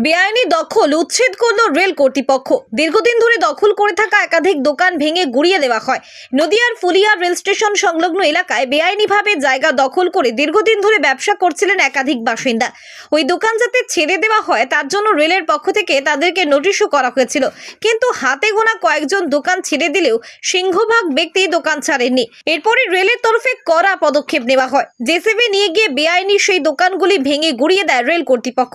বেআইনি দখল উচ্ছেদ করল রেল কর্তৃপক্ষ। দীর্ঘদিন ধরে দখল করে থাকা একাধিক দোকান ভেঙে গুড়িয়ে দেওয়া হয়। নদিয়ার ফুলিয়া রেল স্টেশন সংলগ্ন এলাকায় বেআইনিভাবে জায়গা দখল করে দীর্ঘদিন ধরে ব্যবসা করছিলেন একাধিক বাসিন্দা। ওই দোকান যাতে ছেড়ে দেওয়া হয় তার জন্য রেলের পক্ষ থেকে তাদেরকে নোটিশও করা হয়েছিল, কিন্তু হাতে গোনা কয়েকজন দোকান ছেড়ে দিলেও সিংহভাগ ব্যক্তি দোকান ছাড়েননি। এরপরই রেলের তরফে কড়া পদক্ষেপ নেওয়া হয়। জেসিবি নিয়ে গিয়ে বেআইনি সেই দোকানগুলি ভেঙে গুড়িয়ে দেয় রেল কর্তৃপক্ষ।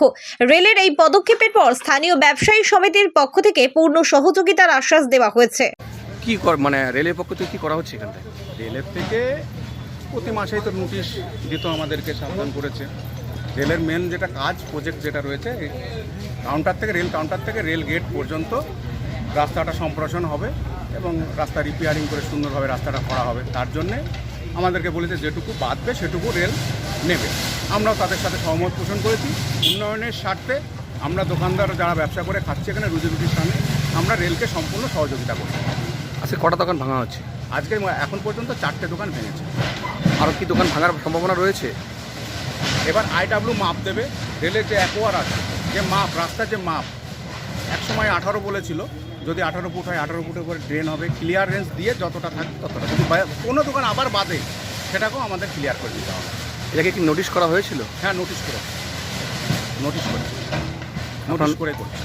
রেলের এই পদক্ষেপের পর স্থানীয় ব্যবসায়ী সমিতির পক্ষ থেকে পূর্ণ সহযোগিতার আশ্বাস দেওয়া হয়েছে। কি মানে রেলের পক্ষ থেকে কি করা হচ্ছে এখান থেকে? রেলের থেকে প্রতি মাসেই তো নোটিশ দিত, আমাদেরকে সাবধান করেছে। রেলের মেন যেটা কাজ প্রজেক্ট যেটা রয়েছে, রেল কাউন্টার থেকে রেল গেট পর্যন্ত রাস্তাটা সম্প্রসারণ হবে এবং রাস্তা রিপেয়ারিং করে সুন্দরভাবে রাস্তাটা করা হবে। তার জন্যে আমাদেরকে বলেছে যেটুকু বাঁধবে সেটুকু রেল নেবে। আমরাও তাদের সাথে সহমত পোষণ করেছি। উন্নয়নের স্বার্থে আমরা দোকানদার যারা ব্যবসা করে খাচ্ছে এখানে রুজি রুটির সামনে, আমরা রেলকে সম্পূর্ণ সহযোগিতা করছি। আজকে কটা দোকান ভাঙা হচ্ছে? আজকে এখন পর্যন্ত 4টে দোকান ভেঙেছে। আরও কি দোকান ভাঙার সম্ভাবনা রয়েছে? এবার আইডব্লিউ মাপ দেবে। রেলের যে অ্যাকোয়ার আছে, যে মাপ, রাস্তার যে মাপ, একসময় 18 বলেছিল, যদি 18 ফুট হয় 18 ফুটের উপরে ড্রেন হবে, ক্লিয়ারেন্স দিয়ে যতটা থাকে ততটা। যদি কোনো দোকান আবার বাদে সেটাকেও আমাদের ক্লিয়ার করে দিতে হবে। এটাকে কি নোটিশ করা হয়েছিল? হ্যাঁ, নোটিশ করে করছি।